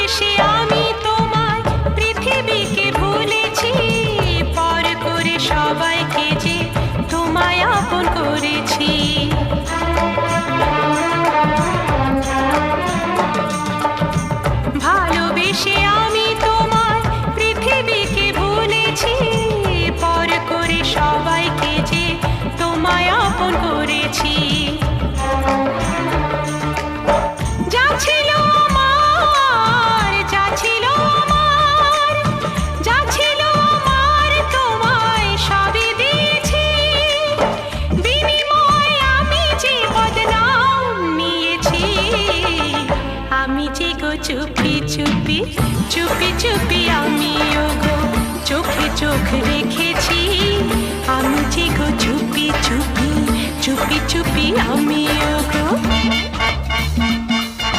ভালোবেসে আমি তোমায় পৃথিবীকে ভুলেছি, পর করে সবাইকে যে তোমায় আপন করেছি। ভালোবেসে আমি তোমায় পৃথিবীকে ভুলেছি, পর করে সবাইকে যে তোমায় আপন করেছি। যা ছিল আমার, যা ছিল আমার, যা ছিল আমার তোমায় সবই দিয়েছি। বিনিময়ে আমি যে বদনাম নিয়েছি, আমি যে গো চুপি চুপি চুপি চুপি আমিও গো চোখে চোখ রেখেছি। আমি যে গো চুপি চুপি চুপি চুপি আমিও গো